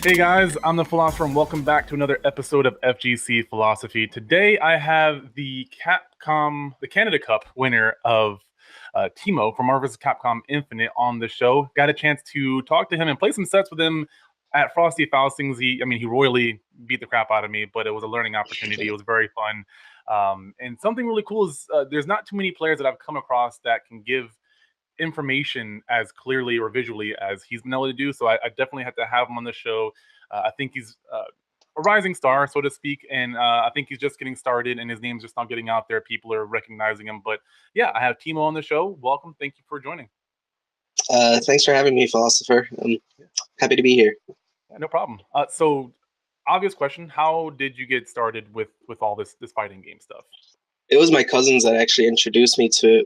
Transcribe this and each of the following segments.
Hey guys, I'm the Philosopher, and welcome back to another episode of FGC Philosophy. Today I have the Canada Cup winner of Teemo from Marvel vs. Capcom Infinite on the show. Got a chance to talk to him and play some sets with him at Frosty Faustings. He royally beat the crap out of me, but it was a learning opportunity. It was very fun. And something really cool is there's not too many players that I've come across that can give information as clearly or visually as he's been able to do. So I definitely had to have him on the show. I think he's a rising star, so to speak, and I think he's just getting started, and his name's just not getting out there. People are recognizing him. But yeah, I have Teemo on the show. Welcome. Thank you for joining. Thanks for having me, Philosopher. I'm happy to be here. Yeah, no problem. So obvious question: how did you get started with all this fighting game stuff? It was my cousins that actually introduced me to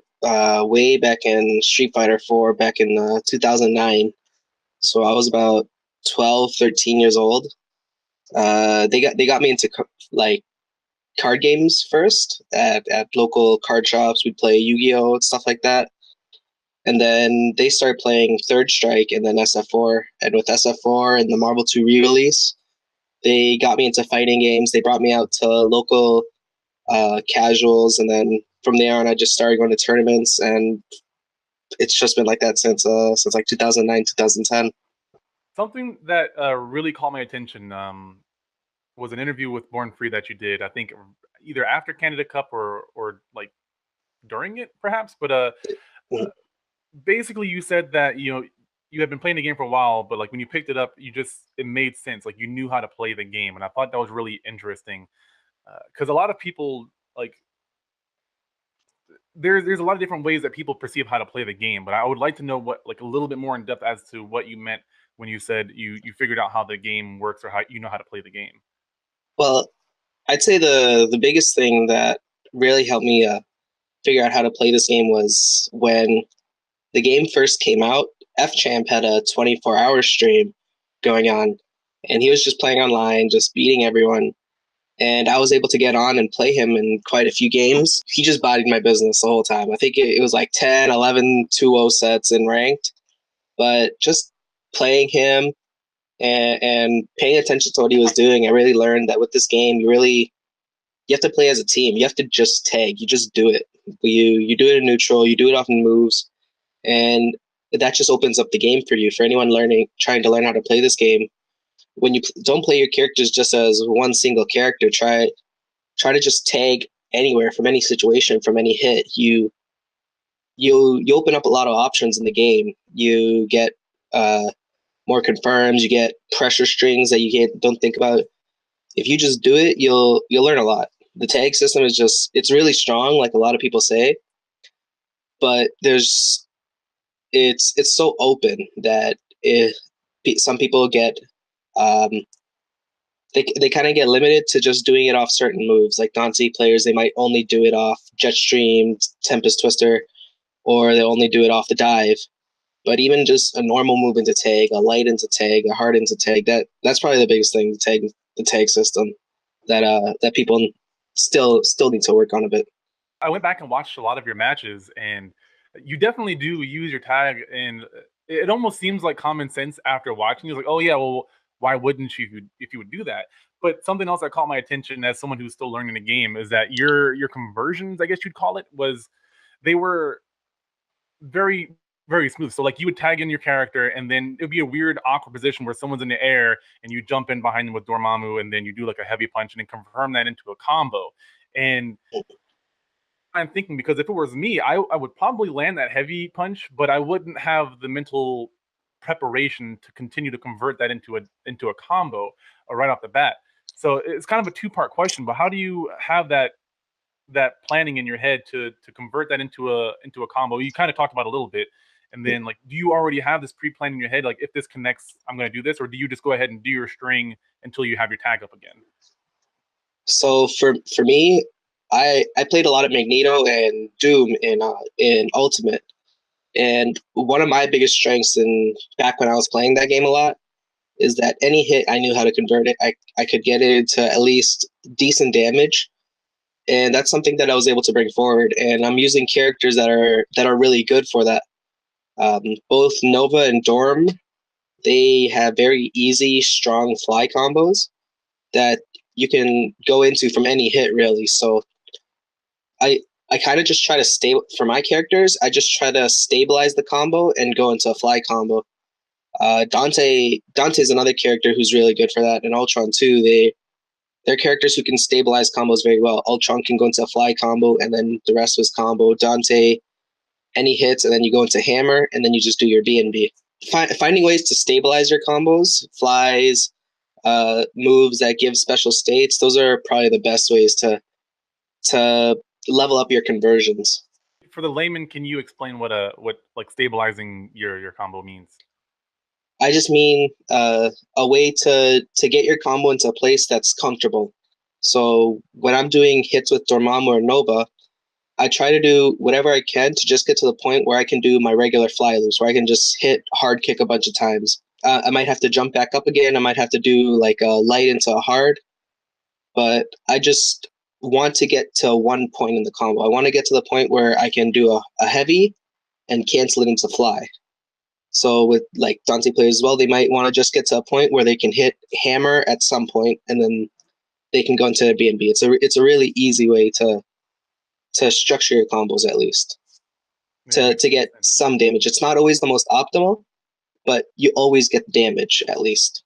way back in Street Fighter 4 back in 2009. So I was about 12, 13 years old. They got me into like card games first at local card shops. We'd play Yu-Gi-Oh and stuff like that. And then they started playing Third Strike and then SF4. And with SF4 and the Marvel 2 re-release, they got me into fighting games. They brought me out to local casuals, and then from there on, I just started going to tournaments, and it's just been like that since like 2009, 2010. Something that really caught my attention was an interview with Born Free that you did. I think either after Canada Cup or like during it, perhaps. But basically, you said that you had been playing the game for a while, but like when you picked it up, it made sense. Like you knew how to play the game, and I thought that was really interesting because a lot of people like there's a lot of different ways that people perceive how to play the game, but I would like to know what like a little bit more in depth as to what you meant when you said you figured out how the game works or how you know how to play the game. Well, I'd say the biggest thing that really helped me figure out how to play this game was when the game first came out. FChamp had a 24-hour stream going on, and he was just playing online, just beating everyone. And I was able to get on and play him in quite a few games. He just bodied my business the whole time. I think it was like 10, 11, 2-0 sets in ranked. But just playing him and paying attention to what he was doing, I really learned that with this game, you have to play as a team. You have to just tag. You just do it. You do it in neutral. You do it off in moves. And that just opens up the game for you. For anyone trying to learn how to play this game, when you don't play your characters just as one single character, try to just tag anywhere from any situation, from any hit. You open up a lot of options in the game. You get more confirms. You get pressure strings that don't think about. If you just do it, you'll learn a lot. The tag system it's really strong, like a lot of people say, but it's so open that some people get um, they kind of get limited to just doing it off certain moves. Like Dante players, they might only do it off Jetstream, Tempest Twister, or they only do it off the dive. But even just a normal move into tag, a light into tag, a hard into tag, that's probably the biggest thing, the tag system that people still need to work on a bit. I went back and watched a lot of your matches, and you definitely do use your tag, and it almost seems like common sense after watching. It's like, oh yeah, well, why wouldn't you if you would do that? But something else that caught my attention as someone who's still learning the game is that your conversions, I guess you'd call it, they were very very smooth. So like you would tag in your character, and then it would be a weird awkward position where someone's in the air and you jump in behind them with Dormammu, and then you do like a heavy punch and then confirm that into a combo. And I'm thinking, because if it was me, I would probably land that heavy punch, but I wouldn't have the mental preparation to continue to convert that into a combo right off the bat. So it's kind of a two-part question, but how do you have that planning in your head to convert that into a combo? You kind of talked about a little bit, and then like, do you already have this pre-plan in your head, like if this connects, I'm going to do this, or do you just go ahead and do your string until you have your tag up again? So for me, I played a lot of Magneto and Doom in Ultimate, and one of my biggest strengths in back when I was playing that game a lot is that any hit I knew how to convert it. I could get it into at least decent damage, and that's something that I was able to bring forward. And I'm using characters that are really good for that. Both Nova and Dorm they have very easy, strong fly combos that you can go into from any hit, really. So I I kind of just try to stay for my characters. I just try to stabilize the combo and go into a fly combo. Dante's another character who's really good for that, and Ultron too. They're characters who can stabilize combos very well. Ultron can go into a fly combo, and then the rest was combo. Dante, any hits, and then you go into hammer, and then you just do your B&B. Finding ways to stabilize your combos, flies, moves that give special states. Those are probably the best ways to level up your conversions. For the layman, can you explain what like stabilizing your combo means? I just mean a way to get your combo into a place that's comfortable. So when I'm doing hits with Dormammu or Nova, I try to do whatever I can to just get to the point where I can do my regular fly loops, where I can just hit hard kick a bunch of times. I might have to jump back up again. I might have to do like a light into a hard, but I just want to get to one point in the combo. I want to get to the point where I can do a heavy and cancel it into fly. So with like Dante players as well, they might want to just get to a point where they can hit hammer at some point, and then they can go into B&B. It's a really easy way to structure your combos, at least Yeah, makes to get sense. some damage. It's not always the most optimal, but you always get damage at least.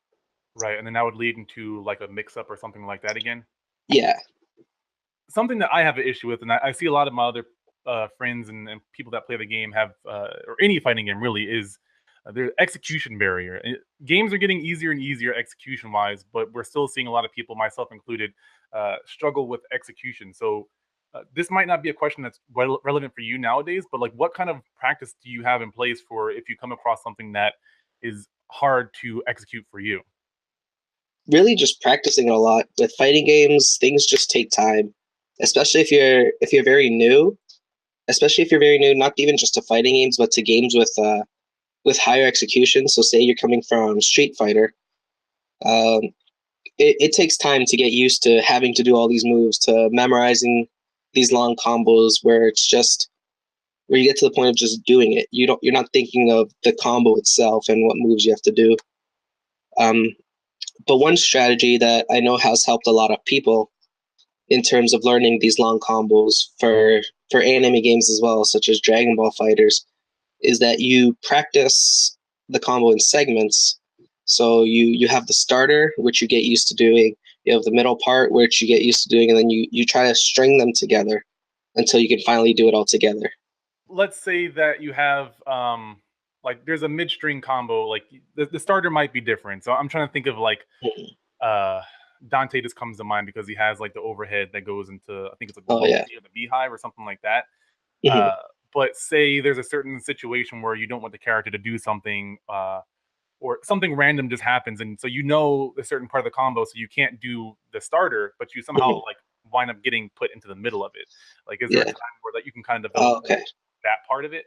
Right, and then that would lead into like a mix up or something like that again. Yeah. Something that I have an issue with, and I see a lot of my other friends and people that play the game have, or any fighting game really, is their execution barrier. Games are getting easier and easier execution wise, but we're still seeing a lot of people, myself included, struggle with execution. So this might not be a question that's relevant for you nowadays, but like, what kind of practice do you have in place for if you come across something that is hard to execute for you? Really just practicing a lot. With fighting games, things just take time. Especially if you're very new, especially if you're very new, not even just to fighting games, but to games with higher execution. So say you're coming from Street Fighter, um, it takes time to get used to having to do all these moves, to memorizing these long combos where it's just where you get to the point of just doing it. You're not thinking of the combo itself and what moves you have to do. Um, but one strategy that I know has helped a lot of people in terms of learning these long combos for anime games as well, such as Dragon Ball Fighters, is that you practice the combo in segments. So you have the starter, which you get used to doing. You have the middle part, which you get used to doing, and then you try to string them together until you can finally do it all together. Let's say that you have like there's a mid-string combo, like the starter might be different. So I'm trying to think of like Mhm. uh Dante just comes to mind because he has like the overhead that goes into, I think it's like the Oh yeah. bumblebee or the beehive or something like that. Mhm. uh but say there's a certain situation where you don't want the character to do something, or something random just happens, and so you know a certain part of the combo, so you can't do the starter, but you somehow Mhm. like wind up getting put into the middle of it. Like, is there a Yeah. time where that you can kind of develop Oh, okay. that part of it?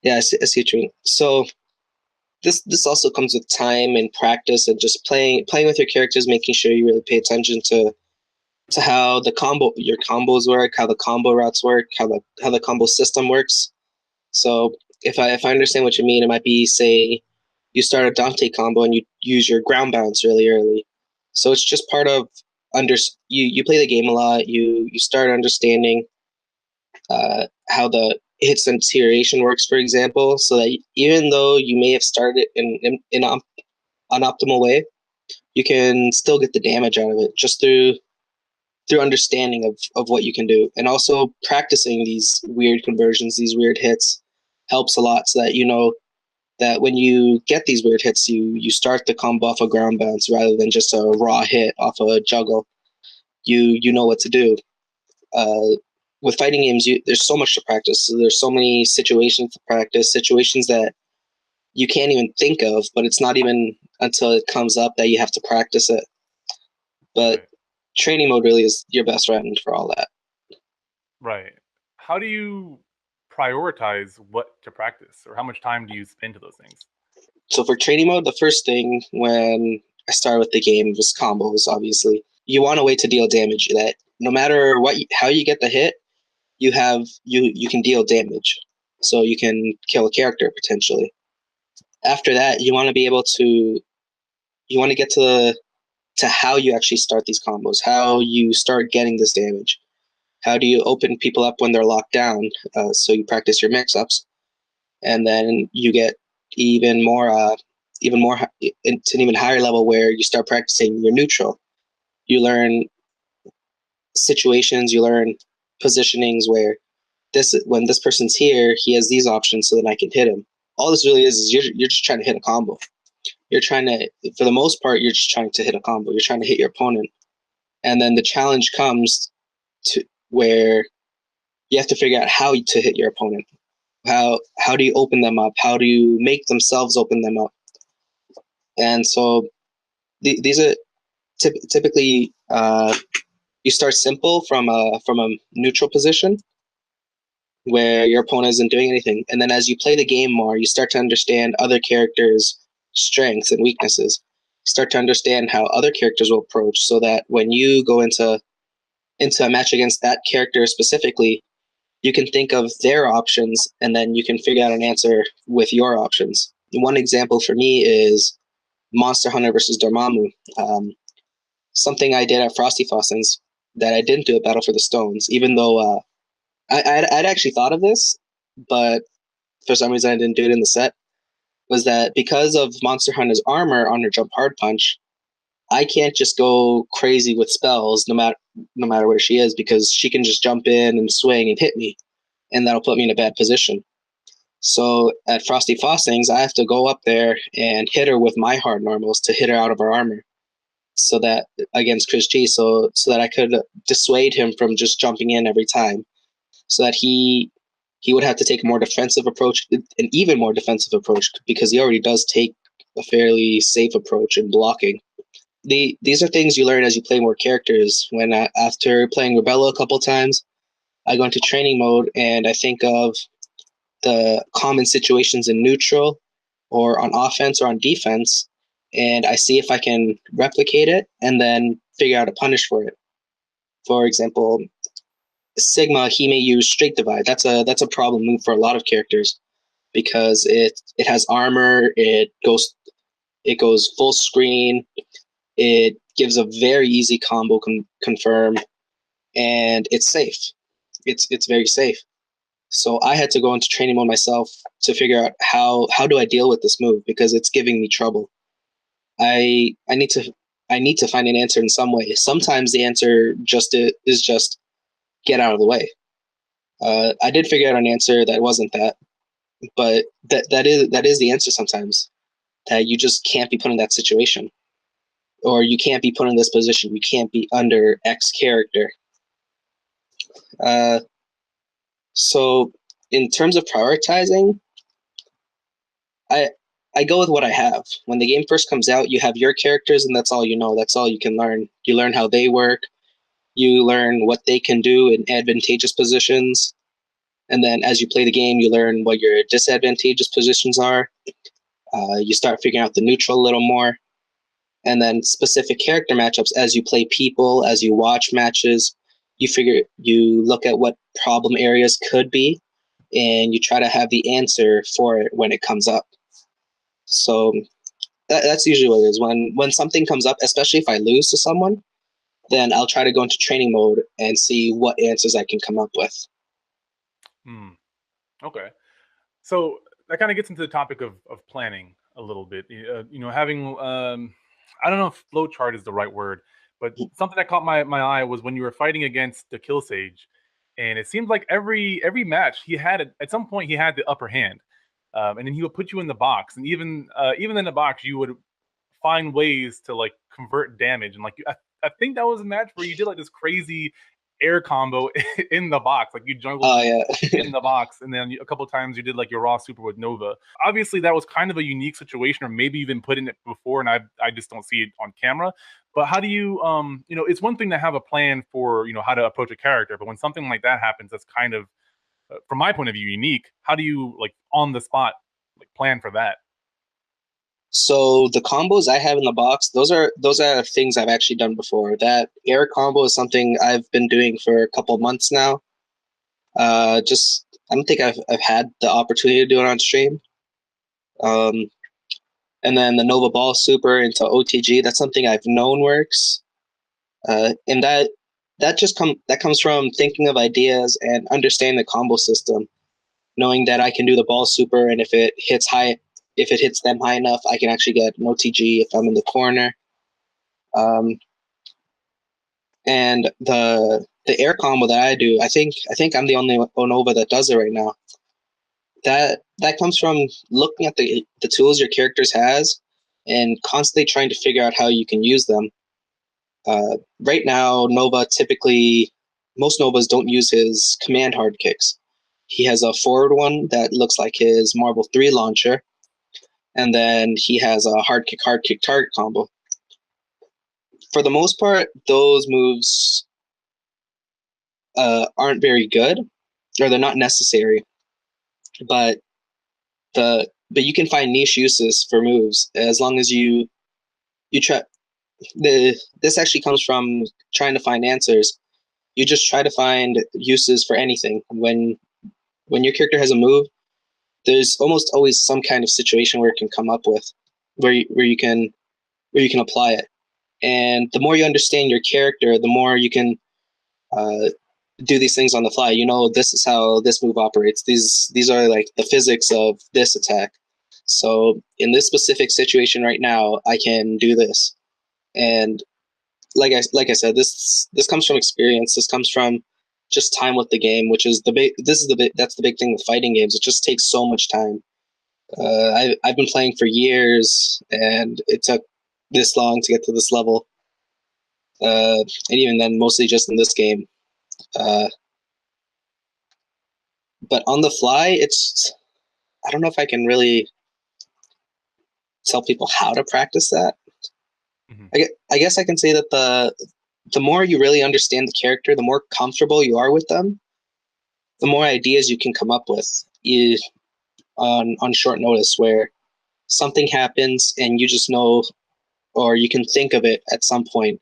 Yeah, I see what you mean. So this also comes with time and practice and just playing with your characters, making sure you really pay attention to how the combo your combos work, how the combo routes work, how the combo system works. So if I understand what you mean, it might be say you start a Dante combo and you use your ground bounce really early. So it's just part of under you play the game a lot. You start understanding how the hits and deterioration works, for example, so that even though you may have started in an optimal way, you can still get the damage out of it just through understanding of what you can do. And also practicing these weird conversions, these weird hits helps a lot so that you know that when you get these weird hits, you start the combo off a ground bounce rather than just a raw hit off a juggle. You know what to do. Uh, with fighting games, there's so much to practice. So there's so many situations to practice, situations that you can't even think of, but it's not even until it comes up that you have to practice it. But Right, training mode really is your best friend for all that. right. How do you prioritize what to practice, or how much time do you spend to those things? So for training mode, the first thing when I started with the game was combos. Obviously, you want a way to deal damage that no matter how you get the hit, you can deal damage, so you can kill a character potentially. After that, you want to get to how you actually start these combos, how you start getting this damage. How do you open people up when they're locked down? So you practice your mix-ups, and then you get even more, into an even higher level where you start practicing your neutral. You learn situations, you learn positionings where when this person's here, he has these options, so then I can hit him. All this really is you're just trying to hit a combo. You're trying to, for the most part, you're just trying to hit a combo. You're trying to hit your opponent, and then the challenge comes to where you have to figure out how to hit your opponent. How do you open them up? How do you make themselves open them up? And so these are typically you start simple from a neutral position where your opponent isn't doing anything, and then as you play the game more, you start to understand other characters' strengths and weaknesses. Start to understand how other characters will approach, so that when you go into a match against that character specifically, you can think of their options and then you can figure out an answer with your options. One example for me is Monster Hunter versus Dormammu. Something I did at Frosty Fawcins that I didn't do at Battle for the Stones, even though I'd actually thought of this, but for some reason I didn't do it in the set, was that because of Monster Hunter's armor on her jump hard punch, I can't just go crazy with spells no matter where she is, because she can just jump in and swing and hit me, and that'll put me in a bad position. So at Frosty Fawcings, I have to go up there and hit her with my hard normals to hit her out of her armor, so that against Chris G, so that I could dissuade him from just jumping in every time, so that he would have to take a more defensive approach, an even more defensive approach, because he already does take a fairly safe approach in blocking. These are things you learn as you play more characters. When after playing Rebella a couple times, I go into training mode and I think of the common situations in neutral or on offense or on defense, and I see if I can replicate it and then figure out a punish for it. For example, Sigma, he may use Straight Divide. That's a problem move for a lot of characters, because it has armor, it goes full screen, it gives a very easy combo confirm, and it's safe. It's very safe. So I had to go into training mode myself to figure out how do I deal with this move, because it's giving me trouble. I need to find an answer in some way. Sometimes the answer is just get out of the way. I did figure out an answer that wasn't that, but that is the answer sometimes. That you just can't be put in that situation, or you can't be put in this position. You can't be under X character. Uh, so in terms of prioritizing, I I go with what I have. When the game first comes out, you have your characters, and that's all you know. That's all you can learn. You learn how they work. You learn what they can do in advantageous positions, and then as you play the game, you learn what your disadvantageous positions are. You start figuring out the neutral a little more, and then specific character matchups as you play people, as you watch matches. You look at what problem areas could be, and you try to have the answer for it when it comes up. So that's usually what it is. When something comes up, especially if I lose to someone, then I'll try to go into training mode and see what answers I can come up with. Hmm. Okay. So that kind of gets into the topic of planning a little bit. Having I don't know if flowchart is the right word, but something that caught my eye was when you were fighting against the Kill Sage, and it seemed like every match he had at some point he had the upper hand, and then he would put you in the box, and even in the box you would find ways to like convert damage, and I think that was a match where you did like this crazy air combo in the box, like you jungled Oh yeah. in the box, and then a couple times you did like your raw super with Nova. Obviously, that was kind of a unique situation, or maybe even put in it before, and I just don't see it on camera. But how do you it's one thing to have a plan for how to approach a character, but when something like that happens, that's kind of from my point of view unique. How do you like on the spot like plan for that? So the combos I have in the box, those are things I've actually done before. That air combo is something I've been doing for a couple months now. Just I don't think I've had the opportunity to do it on stream. Um, And then the Nova Ball Super into OTG, that's something I've known works. And that comes from thinking of ideas and understanding the combo system, knowing that I can do the Ball Super, and if it hits them high enough, I can actually get an OTG if I'm in the corner. And the air combo that I do, I think I'm the only Onova that does it right now. That comes from looking at the tools your characters has and constantly trying to figure out how you can use them. Right now, most Novas don't use his command hard kicks. He has a forward one that looks like his Marble 3 launcher, and then he has a hard kick target combo. For the most part, those moves aren't very good, or they're not necessary. But you can find niche uses for moves as long as you try. This actually comes from trying to find answers. You just try to find uses for anything. When your character has a move, there's almost always some kind of situation where it can come up with, where you can apply it. And the more you understand your character, the more you can do these things on the fly. You know, this is how this move operates. These are like the physics of this attack. So in this specific situation right now, I can do this. And like I said, this comes from experience. This comes from just time with the game, which is that's the big thing with fighting games. It just takes so much time. I've been playing for years, and it took this long to get to this level. And even then, mostly just in this game. But on the fly, I don't know if I can really tell people how to practice that. Mm-hmm. I guess I can say that the more you really understand the character, the more comfortable you are with them, the more ideas you can come up with on short notice, where something happens and you just know, or you can think of it at some point,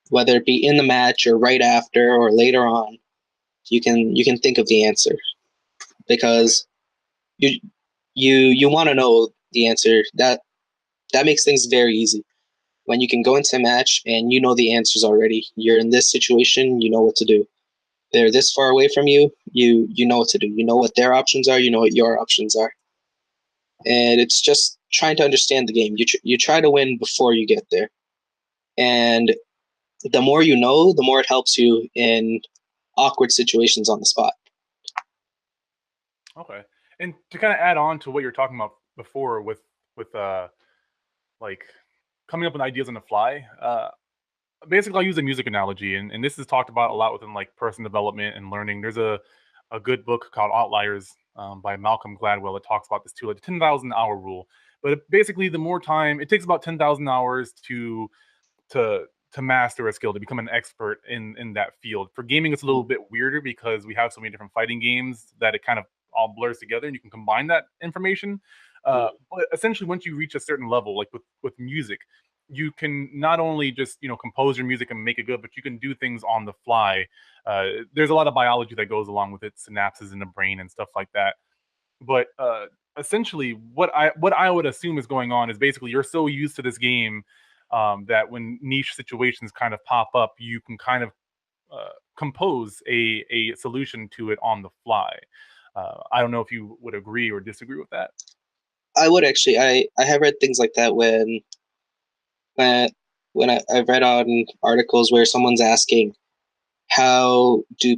whether it be in the match or right after or later on. You can think of the answer, because you want to know the answer. That makes things very easy. When you can go into a match and you know the answers already. You're in this situation, you know what to do. They're this far away from you, you know what to do. You know what their options are, you know what your options are. And it's just trying to understand the game. You try to win before you get there. And the more you know, the more it helps you in awkward situations on the spot. Okay. And to kind of add on to what you're talking about before with like coming up with ideas on the fly, basically I'll use a music analogy, and this is talked about a lot within like person development and learning. There's a good book called Outliers by Malcolm Gladwell that talks about this too, like the 10,000 hour rule. But basically, the more time it takes, about 10,000 hours to master a skill, to become an expert in that field. For gaming, it's a little bit weirder because we have so many different fighting games that it kind of all blurs together, and you can combine that information. But essentially, once you reach a certain level, like with music, you can not only just compose your music and make it good, but you can do things on the fly. There's a lot of biology that goes along with it, synapses in the brain and stuff like that. But essentially, what I would assume is going on is basically you're so used to this game that when niche situations kind of pop up, you can kind of compose a solution to it on the fly. I don't know if you would agree or disagree with that. I would actually. I have read things like that when I've read on articles where someone's asking, how can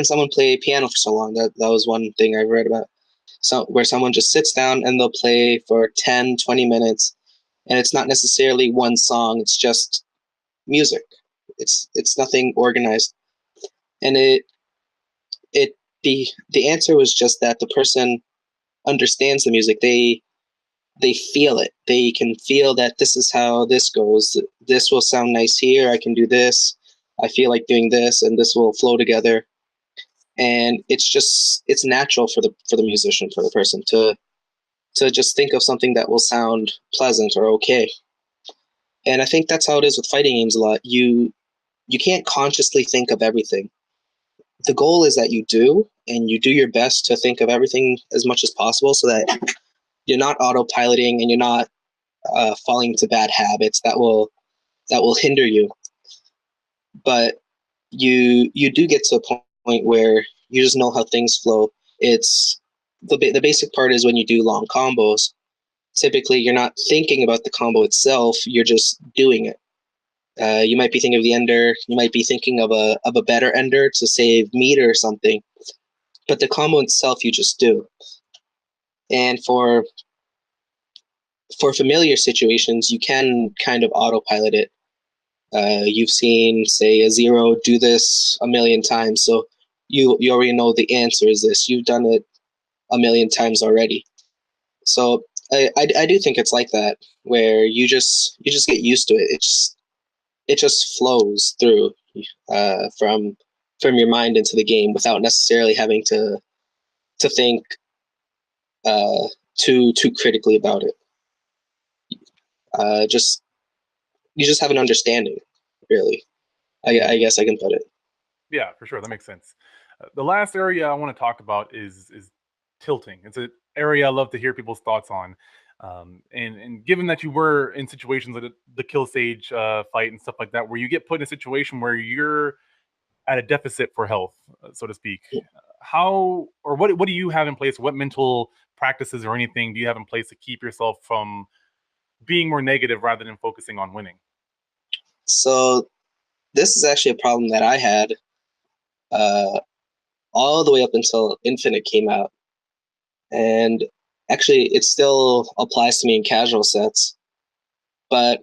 someone play piano for so long? That was one thing I read about. So where someone just sits down and they'll play for 10, 20 minutes, and it's not necessarily one song, it's just music. It's nothing organized. And the answer was just that the person understands the music. They feel it. They can feel that this is how this goes. This will sound nice here. I can do this. I feel like doing this, and this will flow together. And it's natural for the musician, for the person to just think of something that will sound pleasant or okay. And I think that's how it is with fighting games a lot. You can't consciously think of everything. The goal is that you do, and you do your best to think of everything as much as possible, so that you're not autopiloting and you're not falling into bad habits that will hinder you. But you do get to a point where you just know how things flow. It's the basic part is when you do long combos. Typically, you're not thinking about the combo itself; you're just doing it. You might be thinking of the ender. You might be thinking of a better ender to save meter or something. But the combo itself, you just do. And for familiar situations, you can kind of autopilot it. You've seen, say, a zero do this a million times, so you already know the answer is this. You've done it a million times already. So I do think it's like that, where you just get used to it. It just flows through from your mind into the game without necessarily having to think too critically about it. Just you just have an understanding, really. I guess I can put it. Yeah, for sure. That makes sense. The last area I want to talk about is tilting. It's an area I love to hear people's thoughts on. And given that you were in situations like the kill stage fight and stuff like that, where you get put in a situation where you're at a deficit for health, so to speak, how or what do you have in place? What mental practices or anything do you have in place to keep yourself from being more negative rather than focusing on winning? So this is actually a problem that I had uh, all the way up until Infinite came out, and actually it still applies to me in casual sets. But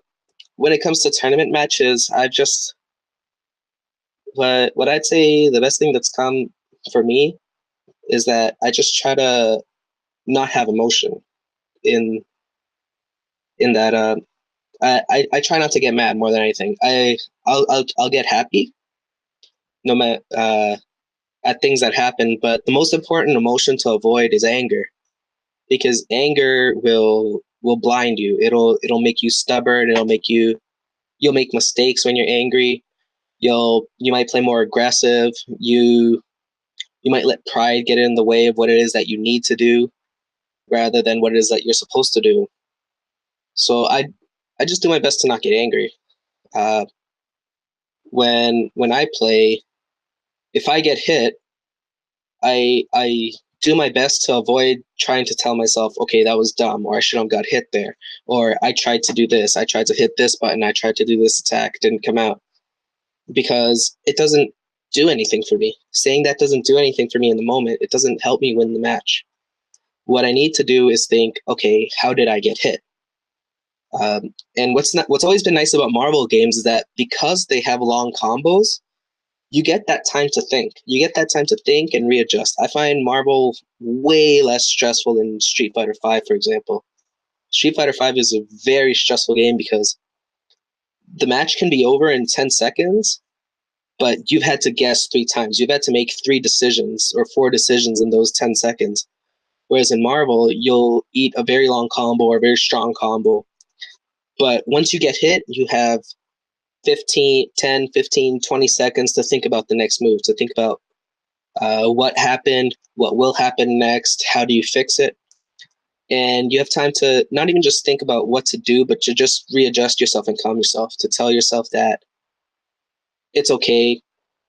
when it comes to tournament matches, I just what I'd say the best thing that's come for me is that I just try to not have emotion in in that. I try not to get mad more than anything. I'll get happy no matter at things that happen, but the most important emotion to avoid is anger, because anger will blind you. It'll make you stubborn. You'll make mistakes when you're angry. You might play more aggressive. You might let pride get in the way of what it is that you need to do rather than what it is that you're supposed to do. So I just do my best to not get angry. Uh, when I play, if I get hit, I do my best to avoid trying to tell myself, okay, that was dumb, or I shouldn't have got hit there, or I tried to do this, I tried to hit this button, I tried to do this attack, didn't come out, because it doesn't do anything for me. Saying that doesn't do anything for me in the moment. It doesn't help me win the match. What I need to do is think, okay, how did I get hit? And what's always been nice about Marvel games is that because they have long combos, you get that time to think. You get that time to think and readjust. I find Marvel way less stressful than Street Fighter V, for example. Street Fighter V is a very stressful game because the match can be over in 10 seconds, but you've had to guess 3 times. You've had to make 3 decisions or 4 decisions in those 10 seconds. Whereas in Marvel, you'll eat a very long combo or a very strong combo. But once you get hit, you have 20 seconds to think about the next move, to think about what happened, what will happen next, how do you fix it. And you have time to not even just think about what to do, but to just readjust yourself and calm yourself, to tell yourself that it's okay,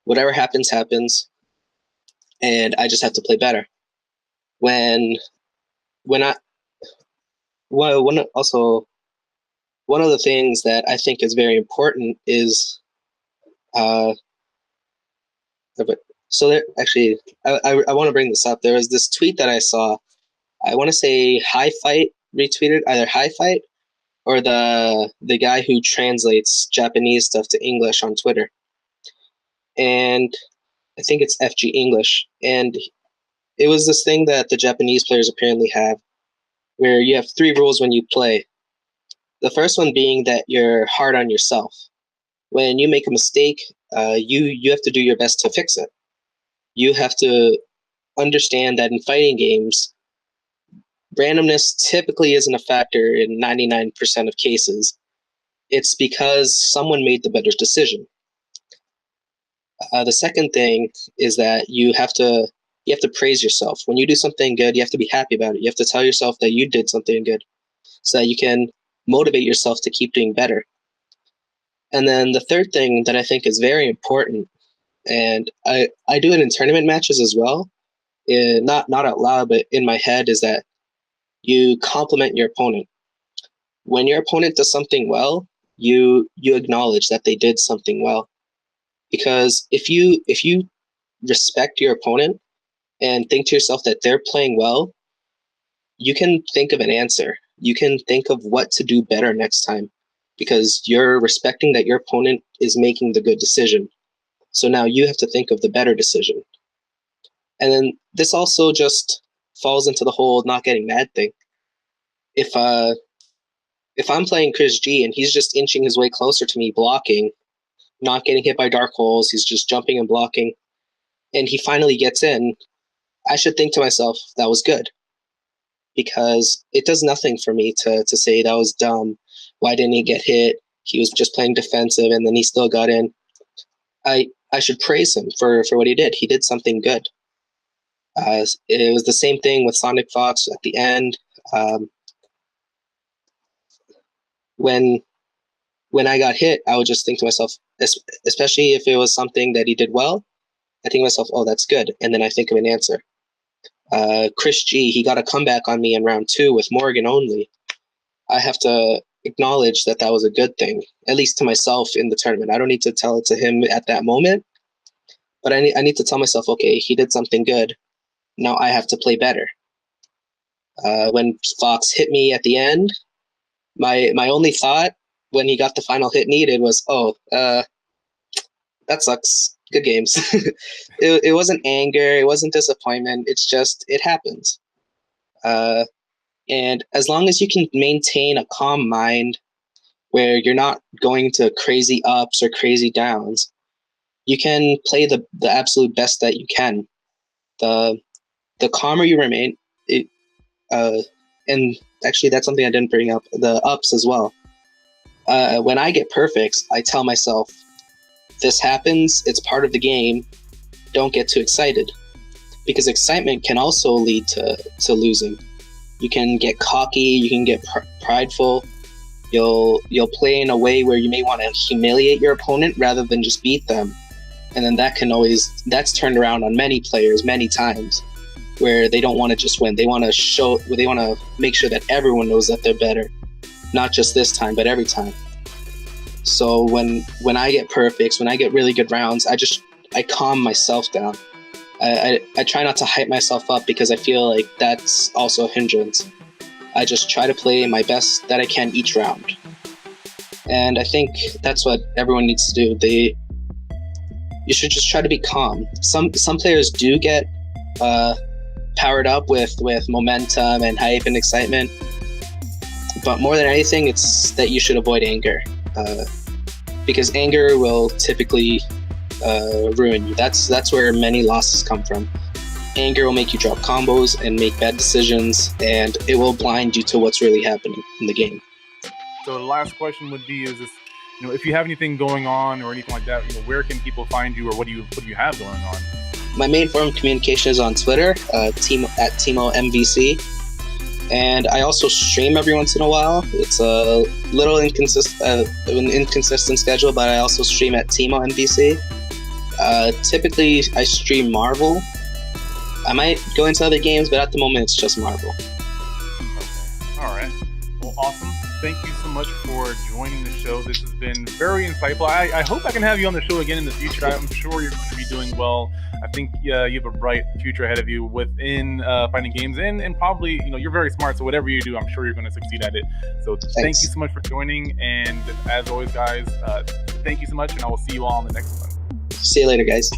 whatever happens, happens, and I just have to play better. When when I one also one of the things that I think is very important is uh, so there actually I want to bring this up. There was this tweet that I saw. I want to say High Fight retweeted either High Fight or the guy who translates Japanese stuff to English on Twitter, and I think it's FG English. And it was this thing that the Japanese players apparently have, where you have 3 rules when you play. The first one being that you're hard on yourself. When you make a mistake, you have to do your best to fix it. You have to understand that in fighting games, randomness typically isn't a factor in 99% of cases. It's because someone made the better decision. The second thing is that you have to You have to praise yourself. When you do something good, you have to be happy about it. You have to tell yourself that you did something good so that you can motivate yourself to keep doing better. And then the third thing that I think is very important, and I do it in tournament matches as well, not out loud, but in my head, is that you compliment your opponent. When your opponent does something well, you acknowledge that they did something well. Because if you respect your opponent and think to yourself that they're playing well, you can think of an answer. You can think of what to do better next time because you're respecting that your opponent is making the good decision. So now you have to think of the better decision. And then this also just falls into the whole not getting mad thing. If I'm playing Chris G and he's just inching his way closer to me, blocking, not getting hit by dark holes, he's just jumping and blocking, and he finally gets in, I should think to myself, that was good. Because it does nothing for me to say that was dumb. Why didn't he get hit? He was just playing defensive and then he still got in. I should praise him for what he did. He did something good. It was the same thing with Sonic Fox at the end. When I got hit, I would just think to myself, especially if it was something that he did well, I think to myself, oh, that's good. And then I think of an answer. Chris G, he got a comeback on me in round 2 with Morgan only. I have to acknowledge that was a good thing, at least to myself in the tournament. I don't need to tell it to him at that moment, but I need to tell myself, okay, he did something good. Now I have to play better. When Fox hit me at the end, my only thought when he got the final hit needed was, that sucks. Good games. It wasn't anger. It wasn't disappointment. It's just, it happens. And as long as you can maintain a calm mind where you're not going to crazy ups or crazy downs, you can play the absolute best that you can. The calmer you remain, and actually that's something I didn't bring up, the ups as well. When I get perfects, I tell myself, this happens, it's part of the game, don't get too excited. Because excitement can also lead to losing. You can get cocky, you can get prideful, you'll play in a way where you may want to humiliate your opponent rather than just beat them. And then that's turned around on many players many times, where they don't want to just win. They want to make sure that everyone knows that they're better. Not just this time, but every time. So when I get perfects, when I get really good rounds, I calm myself down. I try not to hype myself up because I feel like that's also a hindrance. I just try to play my best that I can each round. And I think that's what everyone needs to do. You should just try to be calm. Some players do get powered up with momentum and hype and excitement. But more than anything, it's that you should avoid anger. Because anger will typically ruin you. That's where many losses come from. Anger will make you drop combos and make bad decisions, and it will blind you to what's really happening in the game. So the last question would be: is this, if you have anything going on or anything like that, where can people find you, or what do you have going on? My main form of communication is on Twitter, Teemo MvCi. And I also stream every once in a while. It's a little an inconsistent schedule, but I also stream at Teemo MvCi. Typically, I stream Marvel. I might go into other games, but at the moment, it's just Marvel. Okay. All right. Well, awesome. Thank you so much for joining the show. This has been very insightful. I hope I can have you on the show again in the future. I'm sure you're going to be doing well. I think you have a bright future ahead of you within fighting games, and probably you're very smart. So whatever you do, I'm sure you're going to succeed at it. So Thank you so much for joining, and as always, guys, thank you so much, and I will see you all on the next one. See you later, guys.